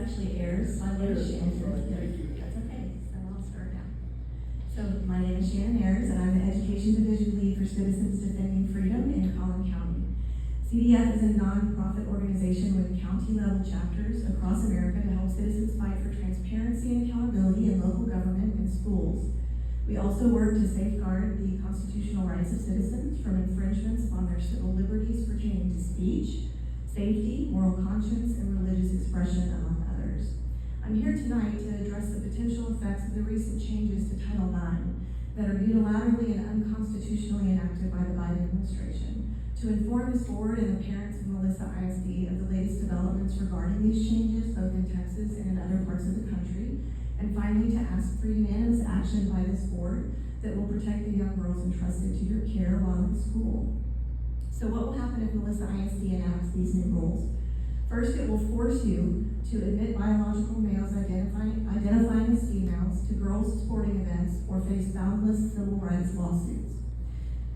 actually airs. My name is Shannon. Thank you. That's okay, so I'll start now. So my name is Shannon Ayers, and I'm the Education Division Lead for Citizens Defending Freedom in Collin County. CDF is a non-profit organization with county-level chapters across America to help citizens fight for transparency and accountability in local government and schools. We also work to safeguard the constitutional rights of citizens from infringements on their civil liberties pertaining to speech, safety, moral conscience, and religious expression, among others. I'm here tonight to address the potential effects of the recent changes to Title IX that are unilaterally and unconstitutionally enacted by the Biden administration, to inform this board and the parents of Melissa ISD of the latest developments regarding these changes, both in Texas and in other parts of the country, and finally to ask for unanimous action by this board that will protect the young girls entrusted to your care while in school. So what will happen if Melissa ISD enacts these new rules? First, it will force you to admit biological males identifying as females to girls' sporting events or face boundless civil rights lawsuits.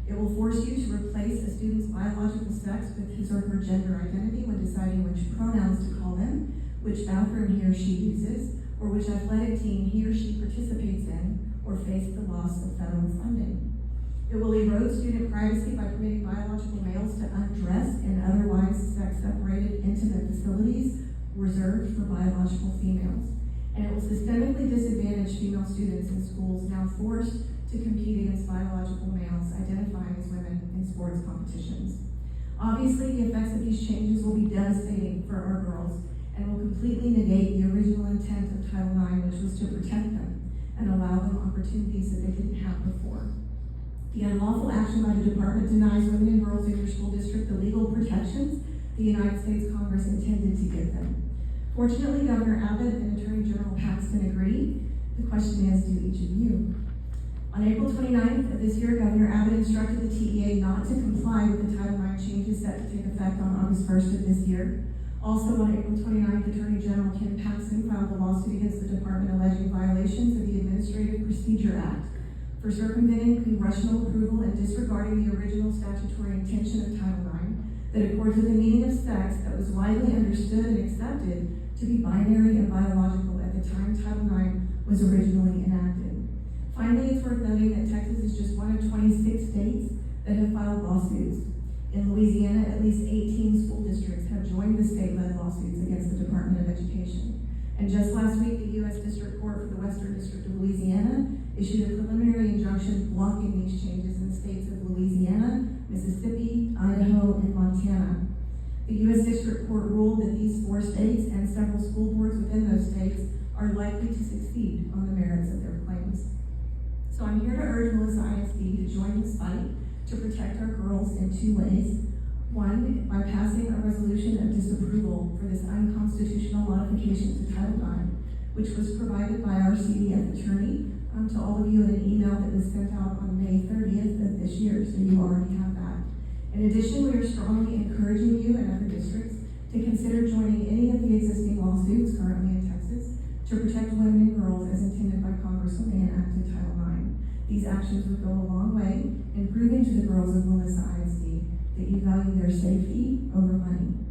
It will force you to replace a student's biological sex with his or her gender identity when deciding which pronouns to call them, which bathroom he or she uses, or which athletic team he or she participates in, or face the loss of federal funding. It will erode student privacy by permitting biological males to undress in otherwise sex-separated intimate facilities reserved for biological females. And it will systemically disadvantage female students in schools now forced to compete against biological males identifying as women in sports competitions. Obviously, the effects of these changes will be devastating for our girls and will completely negate the original intent of Title IX, which was to protect them and allow them opportunities that they didn't have before. The unlawful action by the department denies women and girls in your school district the legal protections the United States Congress intended to give them. Fortunately, Governor Abbott and Attorney General Paxton agree. The question is, do each of you? On April 29th of this year, Governor Abbott instructed the TEA not to comply with the Title IX changes set to take effect on August 1st of this year. Also on April 29th, Attorney General Ken Paxton filed a lawsuit against the department alleging violations of the Administrative Procedure Act for circumventing congressional approval and disregarding the original statutory intention of Title IX that accords with the meaning of sex that was widely understood and accepted to be binary and biological at the time Title IX was originally enacted. Finally, it's worth noting that Texas is just one of 26 states that have filed lawsuits. In Louisiana, at least 18 school districts have joined the state-led lawsuits against the Department of Education. And just last week, the U.S. District Court for the Western District of Louisiana issued a preliminary injunction blocking these changes in the states of Louisiana, Mississippi, Idaho, and Montana. The U.S. District Court ruled that these 4 states and several school boards within those states are likely to succeed on the merits of their claims. So I'm here to urge Melissa ISD to join this fight to protect our girls in 2 ways. One, by passing a resolution of disapproval for this unconstitutional modification to Title IX, which was provided by our CDF attorney to all of you in an email that was sent out on May 30th of this year, so you already have that. In addition, we are strongly encouraging you and other districts to consider joining any of the existing lawsuits currently in Texas to protect women and girls as intended by Congress when they enacted Title IX. These actions would go a long way in proving to the girls of Melissa ISD that you value their safety over money.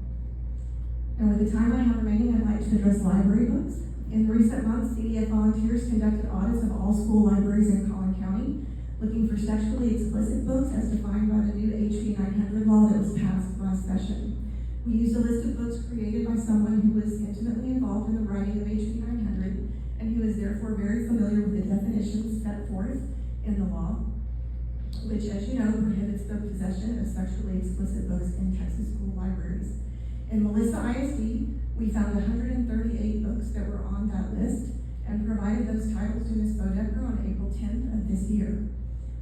And with the time I have remaining, I'd like to address library books. In recent months, CDF volunteers conducted audits of all school libraries in Collin County, looking for sexually explicit books as defined by the new HB 900 law that was passed last session. We used a list of books created by someone who was intimately involved in the writing of HB 900 and who is therefore very familiar with the definitions set forth in the law, which, as you know, prohibits the possession of sexually explicit books in Texas school libraries. In Melissa ISD, we found 138 books that were on that list and provided those titles to Ms. Bodecker on April 10th of this year.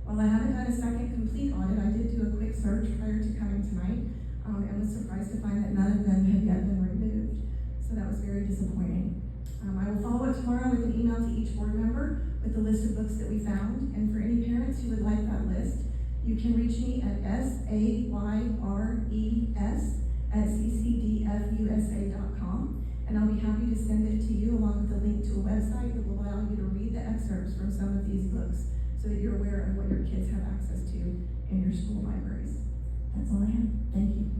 While I haven't done a second complete audit, I did do a quick search prior to coming tonight and was surprised to find that none of them had yet been removed. So that was very disappointing. I will follow up tomorrow with an email to each board member with the list of books that we found. And for any parents who would like that list, you can reach me at sayres@ccdfusa.com, and I'll be happy to send it to you along with a link to a website that will allow you to read the excerpts from some of these books so that you're aware of what your kids have access to in your school libraries. That's all I have. Thank you.